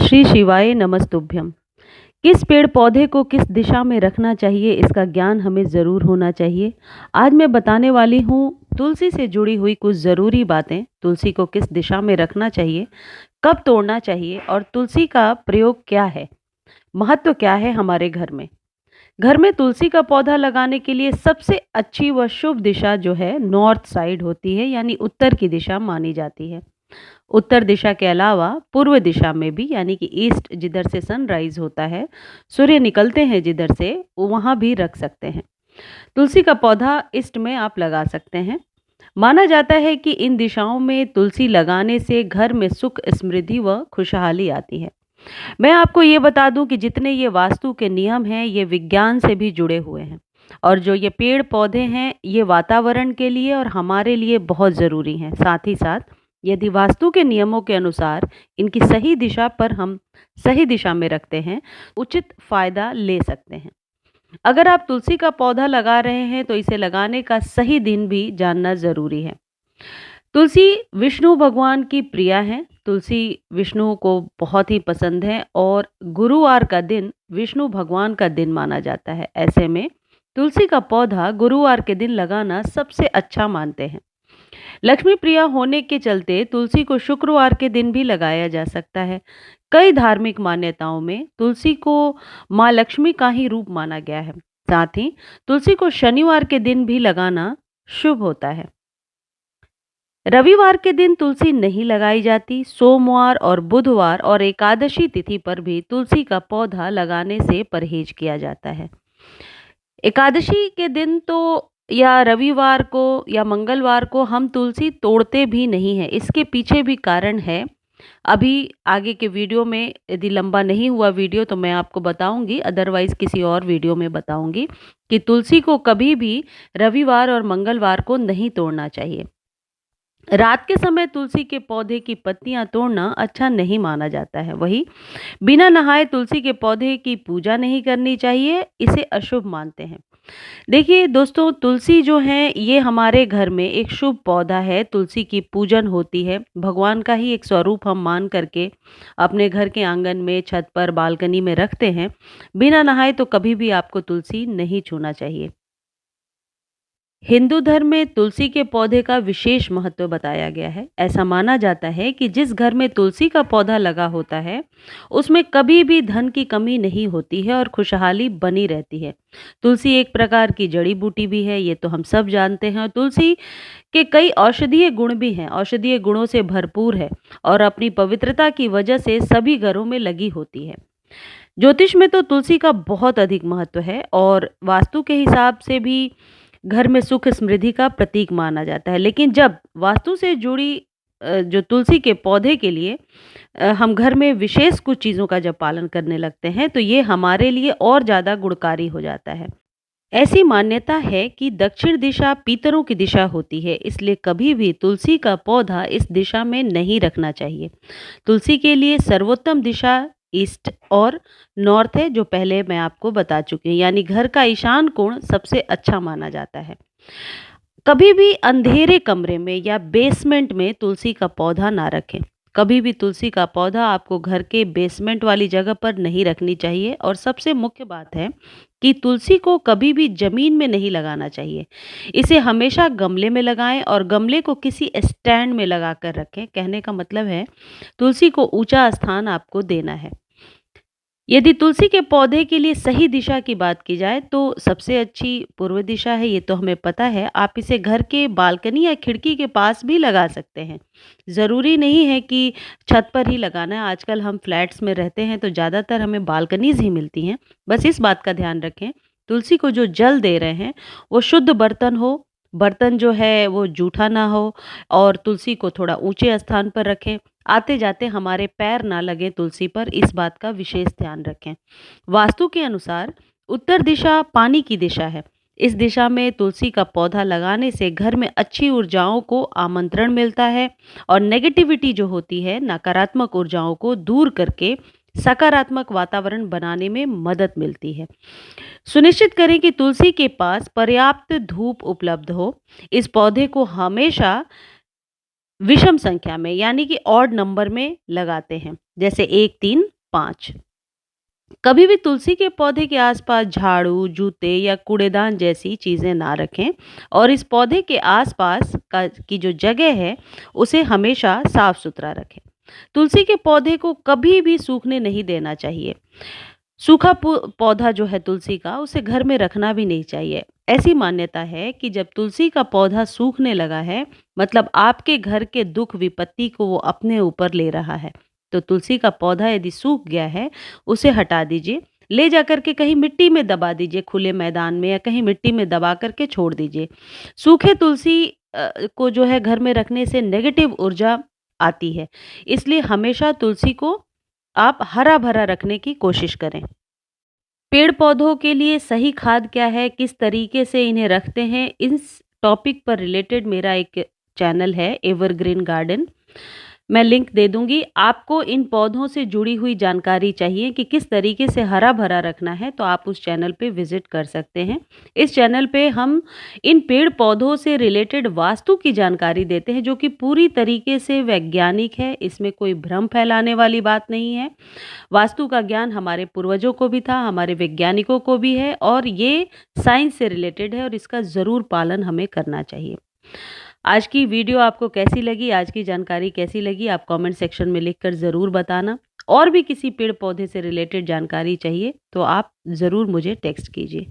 श्री शिवाय नमस्तुभ्यम। किस पेड़ पौधे को किस दिशा में रखना चाहिए, इसका ज्ञान हमें ज़रूर होना चाहिए। आज मैं बताने वाली हूँ तुलसी से जुड़ी हुई कुछ ज़रूरी बातें। तुलसी को किस दिशा में रखना चाहिए, कब तोड़ना चाहिए और तुलसी का प्रयोग क्या है, महत्व क्या है हमारे घर में। घर में तुलसी का पौधा लगाने के लिए सबसे अच्छी व शुभ दिशा जो है नॉर्थ साइड होती है, यानी उत्तर की दिशा मानी जाती है। उत्तर दिशा के अलावा पूर्व दिशा में भी, यानी कि ईस्ट, जिधर से सनराइज होता है, सूर्य निकलते हैं जिधर से, वहाँ भी रख सकते हैं। तुलसी का पौधा ईस्ट में आप लगा सकते हैं। माना जाता है कि इन दिशाओं में तुलसी लगाने से घर में सुख, समृद्धि व खुशहाली आती है। मैं आपको ये बता दूं कि जितने ये वास्तु के नियम हैं, ये विज्ञान से भी जुड़े हुए हैं, और जो ये पेड़ पौधे हैं, ये वातावरण के लिए और हमारे लिए बहुत ज़रूरी हैं। साथ ही साथ यदि वास्तु के नियमों के अनुसार इनकी सही दिशा पर हम सही दिशा में रखते हैं, उचित फायदा ले सकते हैं। अगर आप तुलसी का पौधा लगा रहे हैं तो इसे लगाने का सही दिन भी जानना ज़रूरी है। तुलसी विष्णु भगवान की प्रिया है। तुलसी विष्णु को बहुत ही पसंद है और गुरुवार का दिन विष्णु भगवान का दिन माना जाता है। ऐसे में तुलसी का पौधा गुरुवार के दिन लगाना सबसे अच्छा मानते हैं। लक्ष्मी प्रिया होने के चलते तुलसी को शुक्रवार के दिन भी लगाया जा सकता है। कई धार्मिक मान्यताओं में तुलसी को माँ लक्ष्मी का ही रूप माना गया है। साथ ही तुलसी को शनिवार के दिन भी लगाना शुभ होता है। रविवार के दिन तुलसी नहीं लगाई जाती। सोमवार और बुधवार और एकादशी तिथि पर भी तुलसी का पौधा लगाने से परहेज किया जाता है। एकादशी के दिन तो या रविवार को या मंगलवार को हम तुलसी तोड़ते भी नहीं हैं। इसके पीछे भी कारण है। अभी आगे के वीडियो में, यदि लंबा नहीं हुआ वीडियो तो मैं आपको बताऊंगी, अदरवाइज किसी और वीडियो में बताऊंगी कि तुलसी को कभी भी रविवार और मंगलवार को नहीं तोड़ना चाहिए। रात के समय तुलसी के पौधे की पत्तियां तोड़ना अच्छा नहीं माना जाता है। वही बिना नहाए तुलसी के पौधे की पूजा नहीं करनी चाहिए, इसे अशुभ मानते हैं। देखिए दोस्तों, तुलसी जो है ये हमारे घर में एक शुभ पौधा है। तुलसी की पूजन होती है, भगवान का ही एक स्वरूप हम मान करके अपने घर के आंगन में, छत पर, बालकनी में रखते हैं। बिना नहाए तो कभी भी आपको तुलसी नहीं छूना चाहिए। हिंदू धर्म में तुलसी के पौधे का विशेष महत्व बताया गया है। ऐसा माना जाता है कि जिस घर में तुलसी का पौधा लगा होता है, उसमें कभी भी धन की कमी नहीं होती है और खुशहाली बनी रहती है। तुलसी एक प्रकार की जड़ी बूटी भी है, ये तो हम सब जानते हैं। और तुलसी के कई औषधीय गुण भी हैं, औषधीय गुणों से भरपूर है और अपनी पवित्रता की वजह से सभी घरों में लगी होती है। ज्योतिष में तो तुलसी का बहुत अधिक महत्व है और वास्तु के हिसाब से भी घर में सुख समृद्धि का प्रतीक माना जाता है। लेकिन जब वास्तु से जुड़ी जो तुलसी के पौधे के लिए हम घर में विशेष कुछ चीज़ों का जब पालन करने लगते हैं, तो ये हमारे लिए और ज़्यादा गुणकारी हो जाता है। ऐसी मान्यता है कि दक्षिण दिशा पितरों की दिशा होती है, इसलिए कभी भी तुलसी का पौधा इस दिशा में नहीं रखना चाहिए। तुलसी के लिए सर्वोत्तम दिशा ईस्ट और नॉर्थ है, जो पहले मैं आपको बता चुकी हूँ, यानी घर का ईशान कोण सबसे अच्छा माना जाता है। कभी भी अंधेरे कमरे में या बेसमेंट में तुलसी का पौधा ना रखें। कभी भी तुलसी का पौधा आपको घर के बेसमेंट वाली जगह पर नहीं रखनी चाहिए। और सबसे मुख्य बात है कि तुलसी को कभी भी जमीन में नहीं लगाना चाहिए। इसे हमेशा गमले में लगाएं और गमले को किसी स्टैंड में लगा कर रखें। कहने का मतलब है तुलसी को ऊंचा स्थान आपको देना है। यदि तुलसी के पौधे के लिए सही दिशा की बात की जाए तो सबसे अच्छी पूर्व दिशा है, ये तो हमें पता है। आप इसे घर के बालकनी या खिड़की के पास भी लगा सकते हैं। ज़रूरी नहीं है कि छत पर ही लगाना है। आजकल हम फ्लैट्स में रहते हैं तो ज़्यादातर हमें बालकनीज ही मिलती हैं। बस इस बात का ध्यान रखें, तुलसी को जो जल दे रहे हैं वो शुद्ध बर्तन हो, बर्तन जो है वो जूठा ना हो, और तुलसी को थोड़ा ऊंचे स्थान पर रखें। आते जाते हमारे पैर ना लगे तुलसी पर, इस बात का विशेष ध्यान रखें। वास्तु के अनुसार उत्तर दिशा पानी की दिशा है। इस दिशा में तुलसी का पौधा लगाने से घर में अच्छी ऊर्जाओं को आमंत्रण मिलता है और नेगेटिविटी जो होती है, नकारात्मक ऊर्जाओं को दूर करके सकारात्मक वातावरण बनाने में मदद मिलती है। सुनिश्चित करें कि तुलसी के पास पर्याप्त धूप उपलब्ध हो। इस पौधे को हमेशा विषम संख्या में, यानी कि ऑड नंबर में लगाते हैं, जैसे 1 3 5, कभी भी तुलसी के पौधे के आसपास झाड़ू, जूते या कूड़ेदान जैसी चीजें ना रखें और इस पौधे के आसपास का की जो जगह है उसे हमेशा साफ सुथरा रखें। तुलसी के पौधे को कभी भी सूखने नहीं देना चाहिए। सूखा पौधा जो है तुलसी का, उसे घर में रखना भी नहीं चाहिए। ऐसी मान्यता है कि जब तुलसी का पौधा सूखने लगा है, मतलब आपके घर के दुख विपत्ति को वो अपने ऊपर ले रहा है। तो तुलसी का पौधा यदि सूख गया है, उसे हटा दीजिए, ले जाकर के कहीं मिट्टी में दबा दीजिए, खुले मैदान में या कहीं मिट्टी में दबा करके छोड़ दीजिए। सूखे तुलसी को जो है घर में रखने से नेगेटिव ऊर्जा आती है, इसलिए हमेशा तुलसी को आप हरा-भरा रखने की कोशिश करें। पेड़-पौधों के लिए सही खाद क्या है, किस तरीके से इन्हें रखते हैं, इस टॉपिक पर रिलेटेड मेरा एक चैनल है एवरग्रीन गार्डन। मैं लिंक दे दूँगी। आपको इन पौधों से जुड़ी हुई जानकारी चाहिए कि किस तरीके से हरा-भरा रखना है, तो आप उस चैनल पे विज़िट कर सकते हैं। इस चैनल पे हम इन पेड़-पौधों से रिलेटेड वास्तु की जानकारी देते हैं, जो कि पूरी तरीके से वैज्ञानिक है, इसमें कोई भ्रम फैलाने वाली बात नहीं है। वास्तु का ज्ञान हमारे पूर्वजों को भी था, हमारे वैज्ञानिकों को भी है और ये साइंस से रिलेटेड है और इसका ज़रूर पालन हमें करना चाहिए। आज की वीडियो आपको कैसी लगी, आज की जानकारी कैसी लगी, आप कमेंट सेक्शन में लिखकर ज़रूर बताना। और भी किसी पेड़-पौधे से रिलेटेड जानकारी चाहिए, तो आप ज़रूर मुझे टेक्स्ट कीजिए।